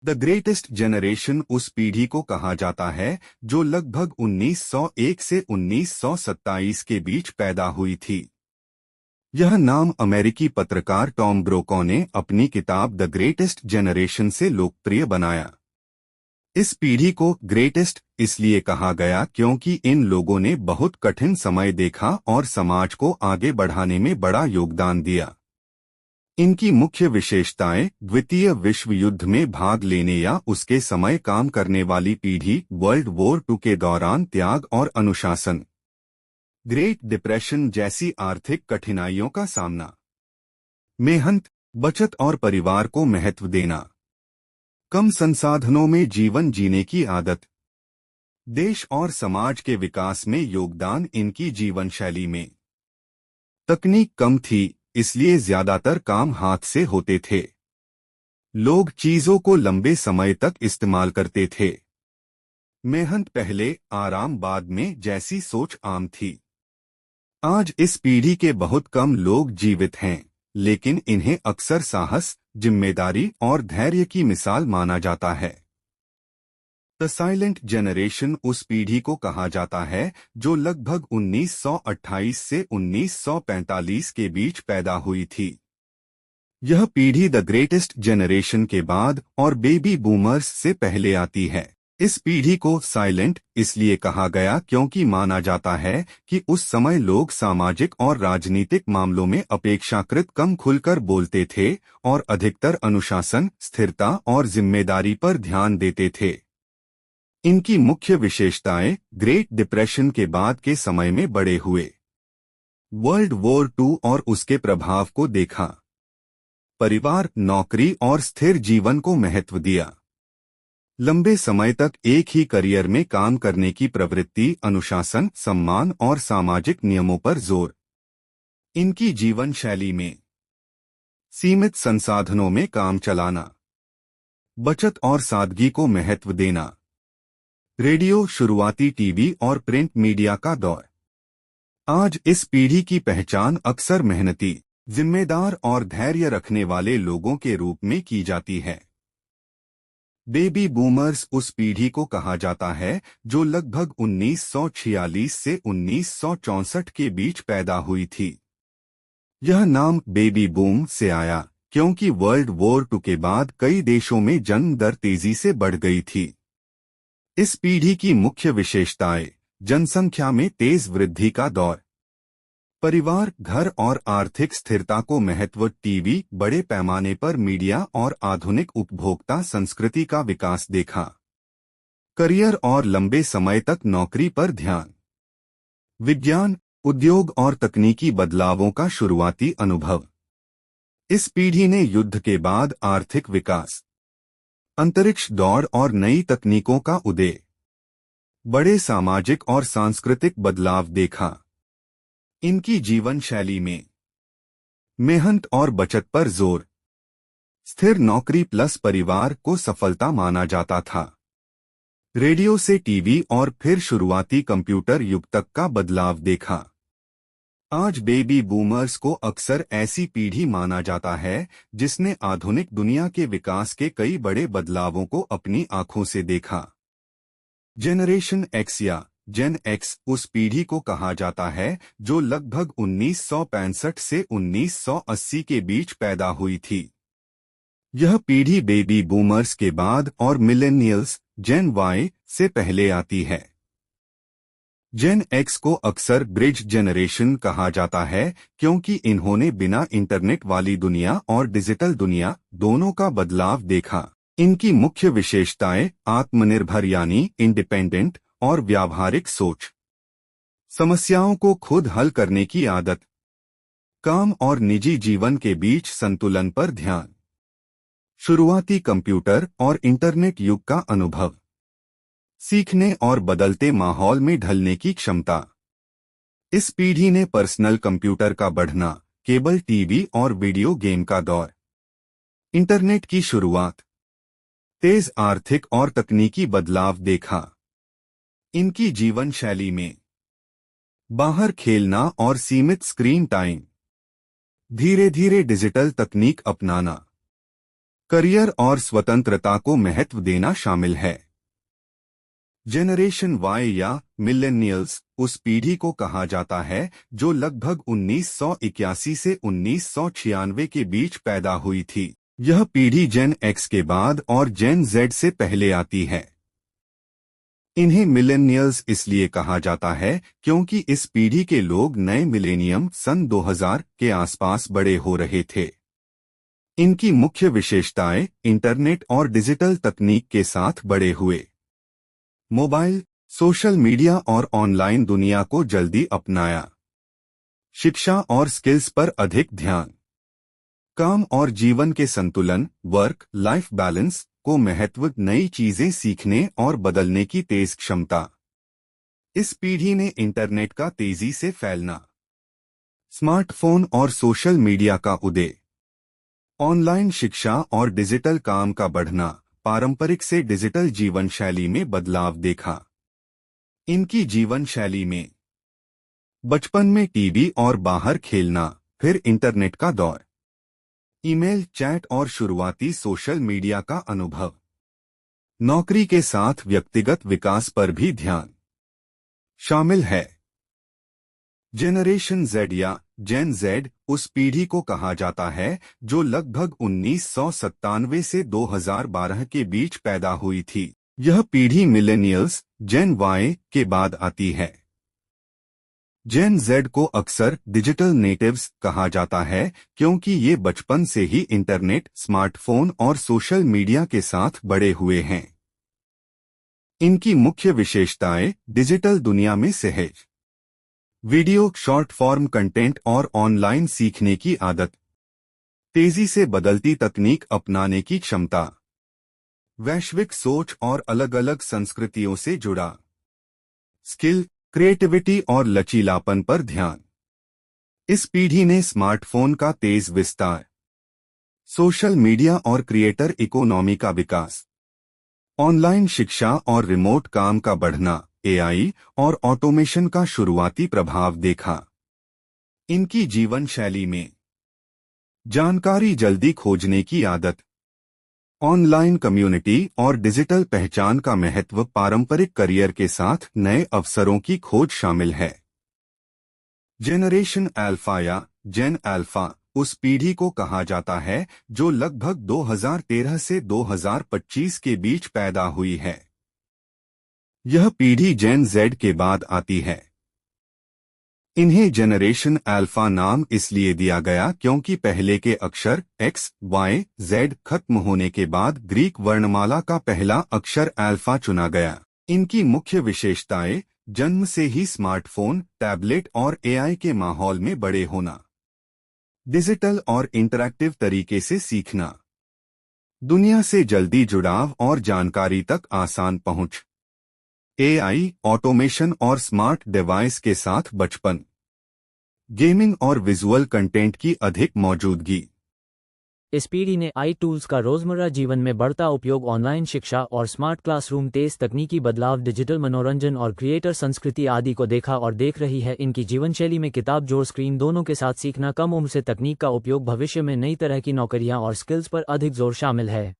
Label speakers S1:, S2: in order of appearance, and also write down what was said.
S1: The greatest generation उस पीढ़ी को कहा जाता है जो लगभग 1901 से 1927 के बीच पैदा हुई थी। यह नाम अमेरिकी पत्रकार टॉम ब्रोकॉ ने अपनी किताब द ग्रेटेस्ट जनरेशन से लोकप्रिय बनाया। इस पीढ़ी को ग्रेटेस्ट इसलिए कहा गया क्योंकि इन लोगों ने बहुत कठिन समय देखा और समाज को आगे बढ़ाने में बड़ा योगदान दिया। इनकी मुख्य विशेषताएं द्वितीय विश्व युद्ध में भाग लेने या उसके समय काम करने वाली पीढ़ी, वर्ल्ड वॉर II के दौरान त्याग और अनुशासन, ग्रेट डिप्रेशन जैसी आर्थिक कठिनाइयों का सामना, मेहनत, बचत और परिवार को महत्व देना, कम संसाधनों में जीवन जीने की आदत, देश और समाज के विकास में योगदान। इनकी जीवन शैली में तकनीक कम थी, इसलिए ज्यादातर काम हाथ से होते थे। लोग चीजों को लंबे समय तक इस्तेमाल करते थे। मेहनत पहले, आराम बाद में जैसी सोच आम थी। आज इस पीढ़ी के बहुत कम लोग जीवित हैं, लेकिन इन्हें अक्सर साहस, जिम्मेदारी और धैर्य की मिसाल माना जाता है। द साइलेंट जनरेशन उस पीढ़ी को कहा जाता है जो लगभग 1928 से 1945 के बीच पैदा हुई थी। यह पीढ़ी द ग्रेटेस्ट जनरेशन के बाद और बेबी बूमर्स से पहले आती है। इस पीढ़ी को साइलेंट इसलिए कहा गया क्योंकि माना जाता है कि उस समय लोग सामाजिक और राजनीतिक मामलों में अपेक्षाकृत कम खुलकर बोलते थे और अधिकतर अनुशासन, स्थिरता और जिम्मेदारी पर ध्यान देते थे। इनकी मुख्य विशेषताएं ग्रेट डिप्रेशन के बाद के समय में बड़े हुए, वर्ल्ड वॉर II और उसके प्रभाव को देखा, परिवार, नौकरी और स्थिर जीवन को महत्व दिया, लंबे समय तक एक ही करियर में काम करने की प्रवृत्ति, अनुशासन, सम्मान और सामाजिक नियमों पर जोर। इनकी जीवन शैली में सीमित संसाधनों में काम चलाना, बचत और सादगी को महत्व देना, रेडियो, शुरुआती टीवी और प्रिंट मीडिया का दौर। आज इस पीढ़ी की पहचान अक्सर मेहनती, जिम्मेदार और धैर्य रखने वाले लोगों के रूप में की जाती है। बेबी बूमर्स उस पीढ़ी को कहा जाता है जो लगभग 1946 से 1964 के बीच पैदा हुई थी। यह नाम बेबी बूम से आया क्योंकि वर्ल्ड वॉर II के बाद कई देशों में जन्म दर तेजी से बढ़ गई थी। इस पीढ़ी की मुख्य विशेषताएं जनसंख्या में तेज वृद्धि का दौर, परिवार, घर और आर्थिक स्थिरता को महत्व, टीवी, बड़े पैमाने पर मीडिया और आधुनिक उपभोक्ता संस्कृति का विकास देखा, करियर और लंबे समय तक नौकरी पर ध्यान, विज्ञान, उद्योग और तकनीकी बदलावों का शुरुआती अनुभव। इस पीढ़ी ने युद्ध के बाद आर्थिक विकास, अंतरिक्ष दौड़ और नई तकनीकों का उदय, बड़े सामाजिक और सांस्कृतिक बदलाव देखा। इनकी जीवन शैली में मेहनत और बचत पर जोर, स्थिर नौकरी प्लस परिवार को सफलता माना जाता था, रेडियो से टीवी और फिर शुरुआती कंप्यूटर युग तक का बदलाव देखा। आज बेबी बूमर्स को अक्सर ऐसी पीढ़ी माना जाता है जिसने आधुनिक दुनिया के विकास के कई बड़े बदलावों को अपनी आंखों से देखा। जनरेशन एक्स या जेन एक्स उस पीढ़ी को कहा जाता है जो लगभग 1965 से 1980 के बीच पैदा हुई थी। यह पीढ़ी बेबी बूमर्स के बाद और मिलेनियल्स, जेन वाई से पहले आती है। जेन एक्स को अक्सर ब्रिज जनरेशन कहा जाता है क्योंकि इन्होंने बिना इंटरनेट वाली दुनिया और डिजिटल दुनिया दोनों का बदलाव देखा। इनकी मुख्य विशेषताएं आत्मनिर्भर यानी इंडिपेंडेंट और व्यावहारिक सोच, समस्याओं को खुद हल करने की आदत, काम और निजी जीवन के बीच संतुलन पर ध्यान, शुरुआती कंप्यूटर और इंटरनेट युग का अनुभव, सीखने और बदलते माहौल में ढलने की क्षमता। इस पीढ़ी ने पर्सनल कंप्यूटर का बढ़ना, केबल टीवी और वीडियो गेम का दौर, इंटरनेट की शुरुआत, तेज आर्थिक और तकनीकी बदलाव देखा। इनकी जीवन शैली में बाहर खेलना और सीमित स्क्रीन टाइम, धीरे धीरे डिजिटल तकनीक अपनाना, करियर और स्वतंत्रता को महत्व देना शामिल है। जनरेशन वाई या मिलेनियल्स उस पीढ़ी को कहा जाता है जो लगभग 1981 से 1996 के बीच पैदा हुई थी। यह पीढ़ी जेन एक्स के बाद और जेन जेड से पहले आती है। इन्हें मिलेनियल्स इसलिए कहा जाता है क्योंकि इस पीढ़ी के लोग नए मिलेनियम सन 2000 के आसपास बड़े हो रहे थे। इनकी मुख्य विशेषताएं इंटरनेट और डिजिटल तकनीक के साथ बड़े हुए, मोबाइल, सोशल मीडिया और ऑनलाइन दुनिया को जल्दी अपनाया, शिक्षा और स्किल्स पर अधिक ध्यान, काम और जीवन के संतुलन वर्क लाइफ बैलेंस को महत्व, नई चीजें सीखने और बदलने की तेज क्षमता। इस पीढ़ी ने इंटरनेट का तेजी से फैलना, स्मार्टफोन और सोशल मीडिया का उदय, ऑनलाइन शिक्षा और डिजिटल काम का बढ़ना, पारंपरिक से डिजिटल जीवन शैली में बदलाव देखा। इनकी जीवन शैली में बचपन में टीवी और बाहर खेलना, फिर इंटरनेट का दौर, ईमेल, चैट और शुरुआती सोशल मीडिया का अनुभव, नौकरी के साथ व्यक्तिगत विकास पर भी ध्यान शामिल है। जनरेशन जेड या जेन जेड उस पीढ़ी को कहा जाता है जो लगभग 1997 से 2012 के बीच पैदा हुई थी। यह पीढ़ी मिलेनियल्स जेन वाई के बाद आती है। जेन जेड को अक्सर डिजिटल नेटिव्स कहा जाता है क्योंकि ये बचपन से ही इंटरनेट, स्मार्टफोन और सोशल मीडिया के साथ बड़े हुए हैं। इनकी मुख्य विशेषताएं डिजिटल दुनिया में सहज, वीडियो, शॉर्ट फॉर्म कंटेंट और ऑनलाइन सीखने की आदत, तेजी से बदलती तकनीक अपनाने की क्षमता, वैश्विक सोच और अलग अलग संस्कृतियों से जुड़ा, स्किल, क्रिएटिविटी और लचीलापन पर ध्यान। इस पीढ़ी ने स्मार्टफोन का तेज विस्तार, सोशल मीडिया और क्रिएटर इकोनॉमी का विकास, ऑनलाइन शिक्षा और रिमोट काम का बढ़ना, एआई और ऑटोमेशन का शुरुआती प्रभाव देखा। इनकी जीवन शैली में जानकारी जल्दी खोजने की आदत, ऑनलाइन कम्युनिटी और डिजिटल पहचान का महत्व, पारंपरिक करियर के साथ नए अवसरों की खोज शामिल है। जनरेशन अल्फा या जेन अल्फा उस पीढ़ी को कहा जाता है जो लगभग 2013 से 2025 के बीच पैदा हुई है। यह पीढ़ी जेन जेड के बाद आती है। इन्हें जनरेशन अल्फा नाम इसलिए दिया गया क्योंकि पहले के अक्षर एक्स, वाई, जेड खत्म होने के बाद ग्रीक वर्णमाला का पहला अक्षर अल्फा चुना गया। इनकी मुख्य विशेषताएं जन्म से ही स्मार्टफोन, टैबलेट और एआई के माहौल में बड़े होना, डिजिटल और इंटरैक्टिव तरीके से सीखना, दुनिया से जल्दी जुड़ाव और जानकारी तक आसान पहुंच, एआई, ऑटोमेशन और स्मार्ट डिवाइस के साथ बचपन, गेमिंग और विजुअल कंटेंट की अधिक मौजूदगी।
S2: इस पीढ़ी ने आई टूल्स का रोजमर्रा जीवन में बढ़ता उपयोग, ऑनलाइन शिक्षा और स्मार्ट क्लासरूम, तेज तकनीकी बदलाव, डिजिटल मनोरंजन और क्रिएटर संस्कृति आदि को देखा और देख रही है। इनकी जीवनशैली में किताब जोड़, स्क्रीन दोनों के साथ सीखना, कम उम्र से तकनीक का उपयोग, भविष्य में नई तरह की नौकरियां और स्किल्स पर अधिक जोर शामिल है।